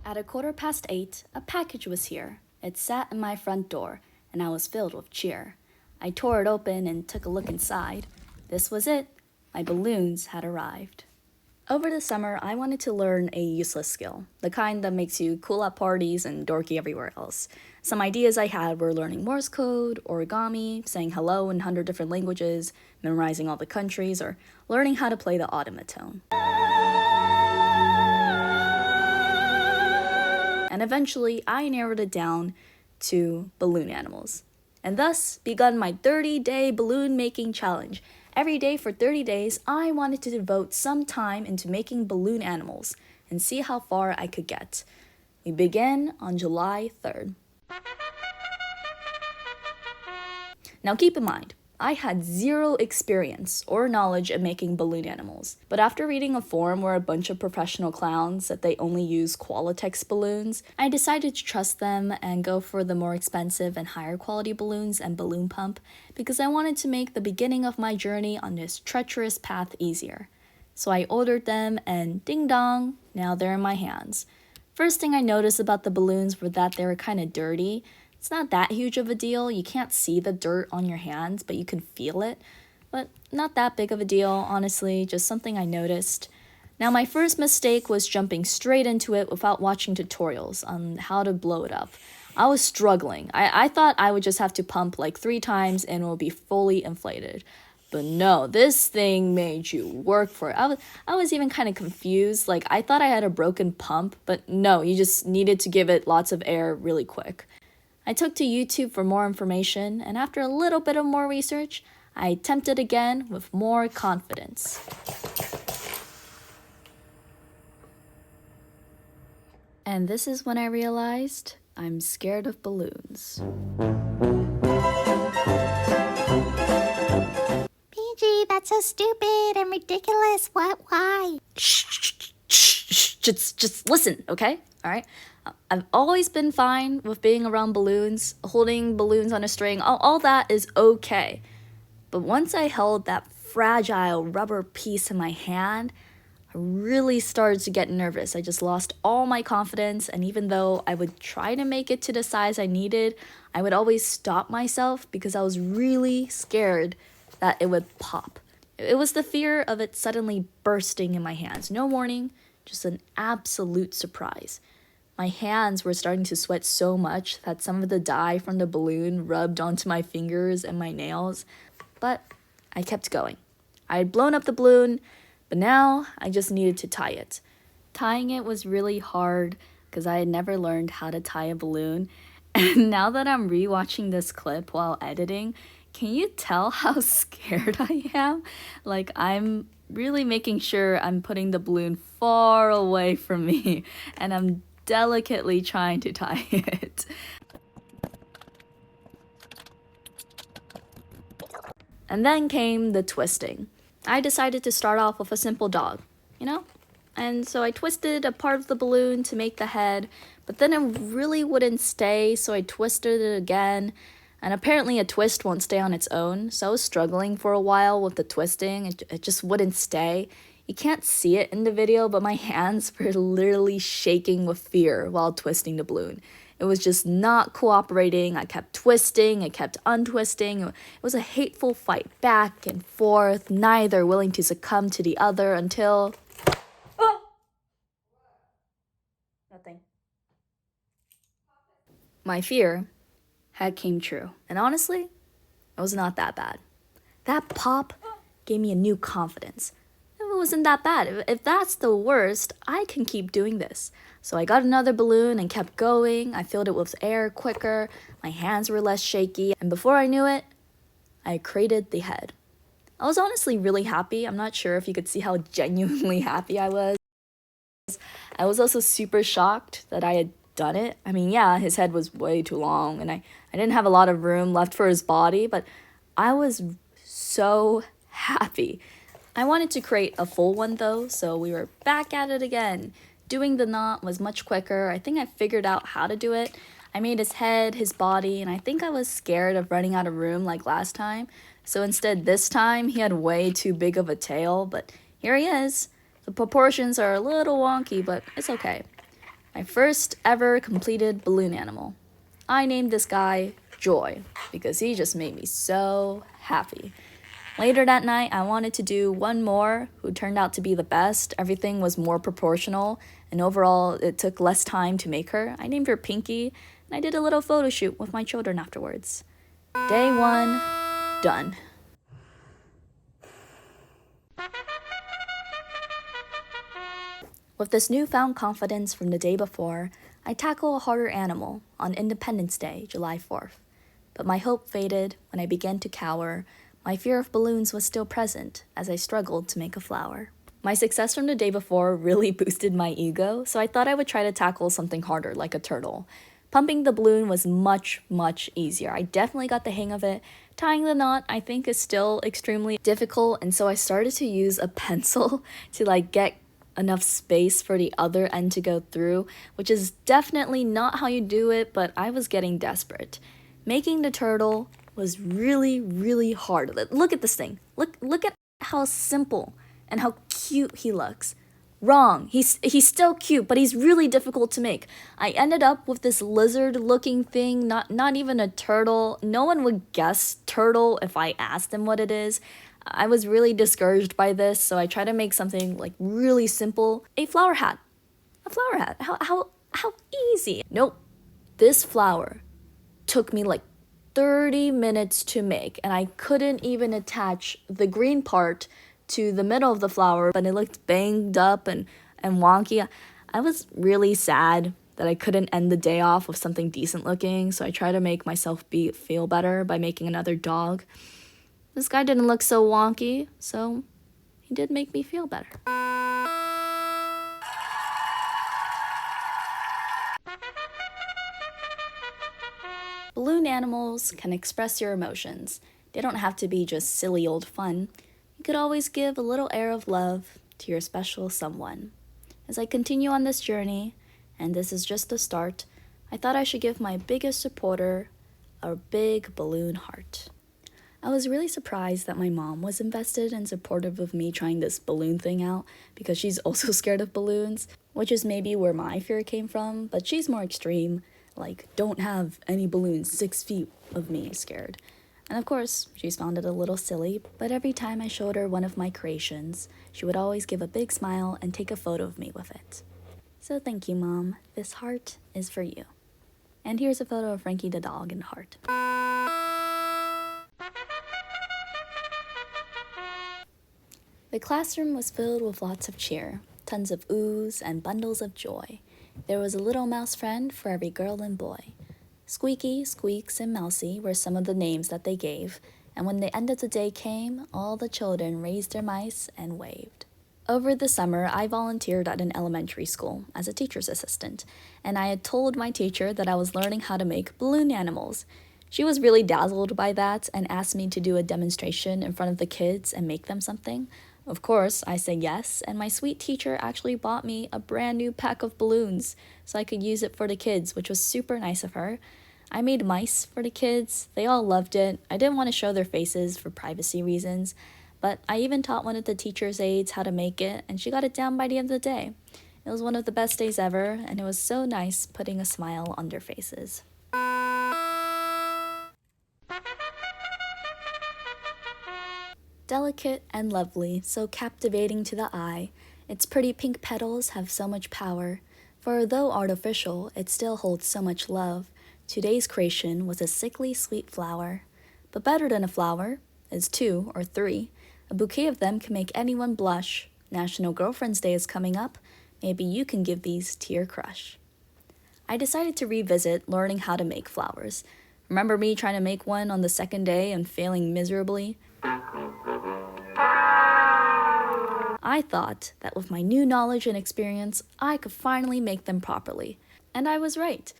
At 8:15, a package was here. It sat in my front door, and I was filled with cheer. I tore it open and took a look inside. This was it. My balloons had arrived. Over the summer, I wanted to learn a useless skill, the kind that makes you cool at parties and dorky everywhere else. Some ideas I had were learning Morse code, origami, saying hello in 100 different languages, memorizing all the countries, or learning how to play the automaton. And eventually, I narrowed it down to balloon animals. And thus begun my 30-day balloon making challenge. Every day for 30 days, I wanted to devote some time into making balloon animals and see how far I could get. We began on July 3rd. Now keep in mind, I had zero experience or knowledge of making balloon animals, but after reading a forum where a bunch of professional clowns said they only use Qualitex balloons, I decided to trust them and go for the more expensive and higher quality balloons and Balloon Pump because I wanted to make the beginning of my journey on this treacherous path easier. So I ordered them and ding dong, now they're in my hands. First thing I noticed about the balloons were that they were kind of dirty. It's not that huge of a deal. You can't see the dirt on your hands, but you can feel it. But not that big of a deal, honestly, just something I noticed. Now, my first mistake was jumping straight into it without watching tutorials on how to blow it up. I was struggling. I thought I would just have to pump like 3 times and it will be fully inflated. But no, this thing made you work for it. I was even kind of confused. Like, I thought I had a broken pump, but no, you just needed to give it lots of air really quick. I took to YouTube for more information, and after a little bit of more research, I attempted again with more confidence. And this is when I realized I'm scared of balloons. PG, that's so stupid and ridiculous. What? Why? Shh, just listen, okay? All right? I've always been fine with being around balloons, holding balloons on a string, all that is okay. But once I held that fragile rubber piece in my hand, I really started to get nervous. I just lost all my confidence, and even though I would try to make it to the size I needed, I would always stop myself because I was really scared that it would pop. It was the fear of it suddenly bursting in my hands. No warning, just an absolute surprise. My hands were starting to sweat so much that some of the dye from the balloon rubbed onto my fingers and my nails, but I kept going. I had blown up the balloon, but now I just needed to tie it. Tying it was really hard because I had never learned how to tie a balloon, and now that I'm rewatching this clip while editing, can you tell how scared I am? Like, I'm really making sure I'm putting the balloon far away from me, and I'm delicately trying to tie it. And then came the twisting. I decided to start off with a simple dog, And so I twisted a part of the balloon to make the head, but then it really wouldn't stay, so I twisted it again. And apparently a twist won't stay on its own, so I was struggling for a while with the twisting. It just wouldn't stay. You can't see it in the video, but my hands were literally shaking with fear while twisting the balloon. It was just not cooperating. I kept twisting, I kept untwisting. It was a hateful fight back and forth, neither willing to succumb to the other until... Oh! Nothing. My fear had came true. And honestly, it was not that bad. That pop gave me a new confidence. It wasn't that bad. If that's the worst, I can keep doing this. So I got another balloon and kept going. I filled it with air quicker. My hands were less shaky. And before I knew it, I created the head. I was honestly really happy. I'm not sure if you could see how genuinely happy I was. I was also super shocked that I had done it. I mean, yeah, his head was way too long and I didn't have a lot of room left for his body, but I was so happy. I wanted to create a full one though, so we were back at it again. Doing the knot was much quicker. I think I figured out how to do it. I made his head, his body, and I think I was scared of running out of room like last time. So instead this time he had way too big of a tail, but here he is. The proportions are a little wonky, but it's okay. My first ever completed balloon animal. I named this guy Joy because he just made me so happy. Later that night, I wanted to do one more who turned out to be the best. Everything was more proportional, and overall, it took less time to make her. I named her Pinky, and I did a little photo shoot with my children afterwards. Day 1, done. With this newfound confidence from the day before, I tackle a harder animal on Independence Day, July 4th. But my hope faded when I began to cower. My fear of balloons was still present as I struggled to make a flower. My success from the day before really boosted my ego, so I thought I would try to tackle something harder, like a turtle. Pumping the balloon was much, much easier. I definitely got the hang of it. Tying the knot, I think, is still extremely difficult, and so I started to use a pencil to get enough space for the other end to go through, which is definitely not how you do it, but I was getting desperate. Making the turtle was really, really hard. Look at this thing. Look at how simple and how cute he looks. Wrong. He's still cute, but he's really difficult to make. I ended up with this lizard-looking thing, not even a turtle. No one would guess turtle if I asked them what it is. I was really discouraged by this, so I tried to make something really simple. A flower hat. A flower hat. How easy. Nope. This flower took me 30 minutes to make, and I couldn't even attach the green part to the middle of the flower, but it looked banged up and wonky. I was really sad that I couldn't end the day off with something decent looking, so I tried to make myself feel better by making another dog. This guy didn't look so wonky, so he did make me feel better. Balloon animals can express your emotions. They don't have to be just silly old fun. You could always give a little air of love to your special someone. As I continue on this journey, and this is just the start, I thought I should give my biggest supporter a big balloon heart. I was really surprised that my mom was invested and supportive of me trying this balloon thing out because she's also scared of balloons, which is maybe where my fear came from, but she's more extreme, don't have any balloons 6 feet of me scared. And of course, she's found it a little silly, but every time I showed her one of my creations, she would always give a big smile and take a photo of me with it. So thank you, Mom. This heart is for you. And here's a photo of Frankie the dog in the heart. The classroom was filled with lots of cheer, tons of oohs and bundles of joy. There was a little mouse friend for every girl and boy. Squeaky, Squeaks, and Mousy were some of the names that they gave, and when the end of the day came, all the children raised their mice and waved. Over the summer, I volunteered at an elementary school as a teacher's assistant, and I had told my teacher that I was learning how to make balloon animals. She was really dazzled by that and asked me to do a demonstration in front of the kids and make them something. Of course, I said yes, and my sweet teacher actually bought me a brand new pack of balloons so I could use it for the kids, which was super nice of her. I made mice for the kids. They all loved it. I didn't want to show their faces for privacy reasons, but I even taught one of the teacher's aides how to make it, and she got it down by the end of the day. It was one of the best days ever, and it was so nice putting a smile on their faces. Delicate and lovely, so captivating to the eye, its pretty pink petals have so much power, for though artificial, it still holds so much love. Today's creation was a sickly sweet flower. But better than a flower is 2 or 3. A bouquet of them can make anyone blush. National Girlfriend's Day is coming up. Maybe you can give these to your crush. I decided to revisit learning how to make flowers. Remember me trying to make one on the second day and failing miserably? I thought that with my new knowledge and experience, I could finally make them properly. And I was right.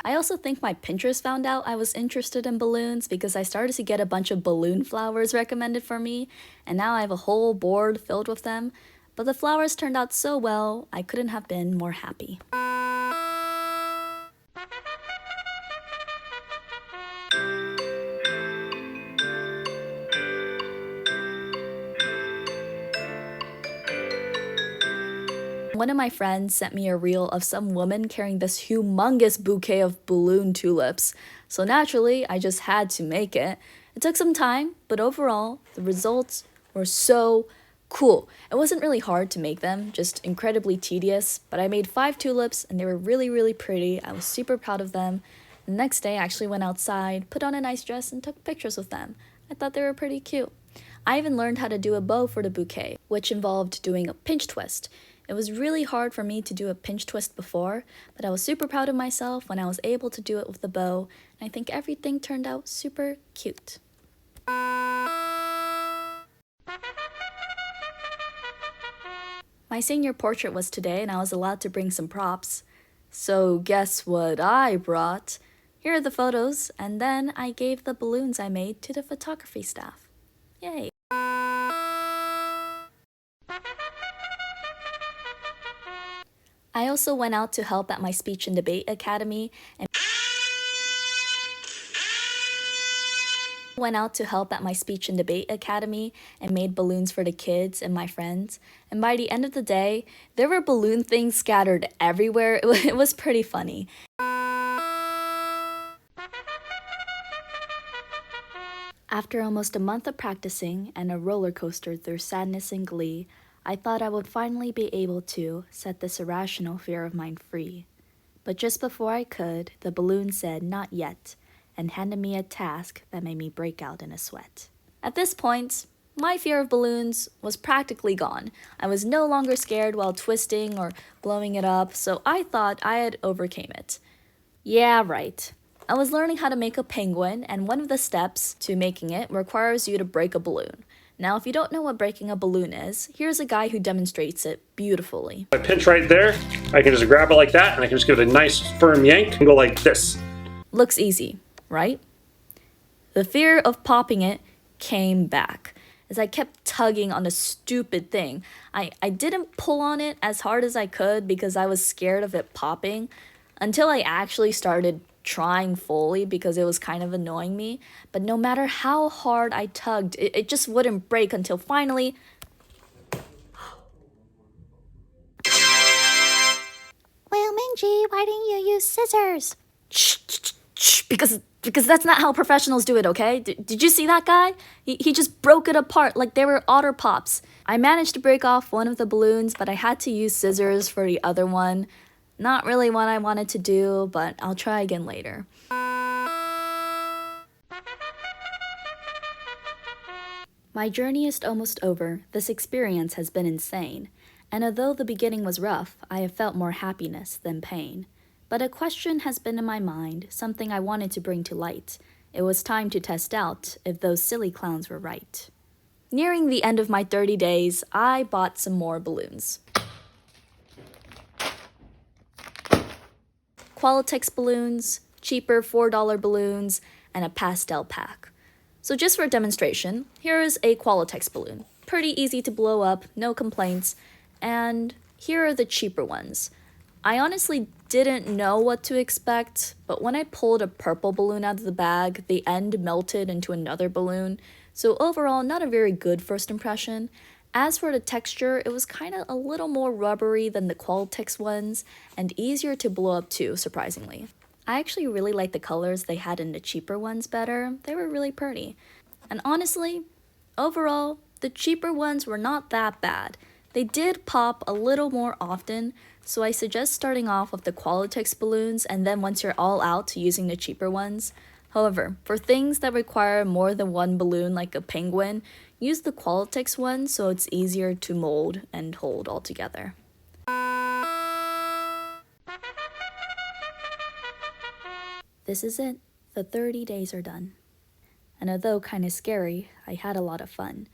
I also think my Pinterest found out I was interested in balloons because I started to get a bunch of balloon flowers recommended for me, and now I have a whole board filled with them. But the flowers turned out so well, I couldn't have been more happy. One of my friends sent me a reel of some woman carrying this humongous bouquet of balloon tulips, so naturally I just had to make it. It took some time, but overall, the results were so cool. It wasn't really hard to make them, just incredibly tedious, but I made 5 tulips and they were really, really pretty. I was super proud of them. The next day, I actually went outside, put on a nice dress, and took pictures with them. I thought they were pretty cute. I even learned how to do a bow for the bouquet, which involved doing a pinch twist. It was really hard for me to do a pinch twist before, but I was super proud of myself when I was able to do it with the bow, and I think everything turned out super cute. My senior portrait was today, and I was allowed to bring some props. So guess what I brought? Here are the photos, and then I gave the balloons I made to the photography staff. Yay! I also went out to help at my speech and debate academy and made balloons for the kids and my friends. And by the end of the day, there were balloon things scattered everywhere. It was pretty funny. After almost a month of practicing and a roller coaster through sadness and glee, I thought I would finally be able to set this irrational fear of mine free. But just before I could, the balloon said not yet, and handed me a task that made me break out in a sweat. At this point, my fear of balloons was practically gone. I was no longer scared while twisting or blowing it up, so I thought I had overcame it. Yeah, right. I was learning how to make a penguin, and one of the steps to making it requires you to break a balloon. Now, if you don't know what breaking a balloon is, here's a guy who demonstrates it beautifully. I pinch right there, I can just grab it like that, and I can just give it a nice firm yank and go like this. Looks easy, right? The fear of popping it came back as I kept tugging on the stupid thing. I didn't pull on it as hard as I could because I was scared of it popping until I actually started trying fully because it was kind of annoying me. But no matter how hard I tugged, it just wouldn't break until finally... Well, Minji, why didn't you use scissors? Shh, because that's not how professionals do it, okay? Did you see that guy? He just broke it apart like they were otter pops. I managed to break off one of the balloons, but I had to use scissors for the other one. Not really what I wanted to do, but I'll try again later. My journey is almost over. This experience has been insane. And although the beginning was rough, I have felt more happiness than pain. But a question has been in my mind, something I wanted to bring to light. It was time to test out if those silly clowns were right. Nearing the end of my 30 days, I bought some more balloons. Qualitex balloons, cheaper $4 balloons, and a pastel pack. So just for a demonstration, here is a Qualitex balloon. Pretty easy to blow up, no complaints. And here are the cheaper ones. I honestly didn't know what to expect, but when I pulled a purple balloon out of the bag, the end melted into another balloon. So overall, not a very good first impression. As for the texture, it was kind of a little more rubbery than the Qualitex ones, and easier to blow up too, surprisingly. I actually really liked the colors they had in the cheaper ones better. They were really pretty. And honestly, overall, the cheaper ones were not that bad. They did pop a little more often, so I suggest starting off with the Qualitex balloons and then once you're all out, using the cheaper ones. However, for things that require more than one balloon like a penguin, use the Qualitex one so it's easier to mold and hold all together. This is it. The 30 days are done. And although kinda scary, I had a lot of fun.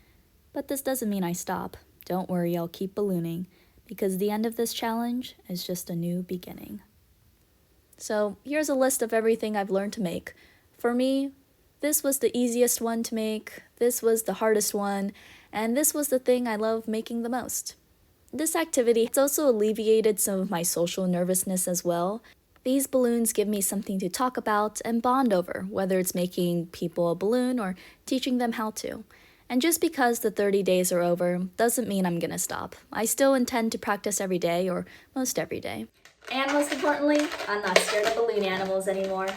But this doesn't mean I stop. Don't worry, I'll keep ballooning, because the end of this challenge is just a new beginning. So here's a list of everything I've learned to make. For me, this was the easiest one to make, this was the hardest one, and this was the thing I love making the most. This activity has also alleviated some of my social nervousness as well. These balloons give me something to talk about and bond over, whether it's making people a balloon or teaching them how to. And just because the 30 days are over doesn't mean I'm gonna stop. I still intend to practice every day, or most every day. And most importantly, I'm not scared of balloon animals anymore.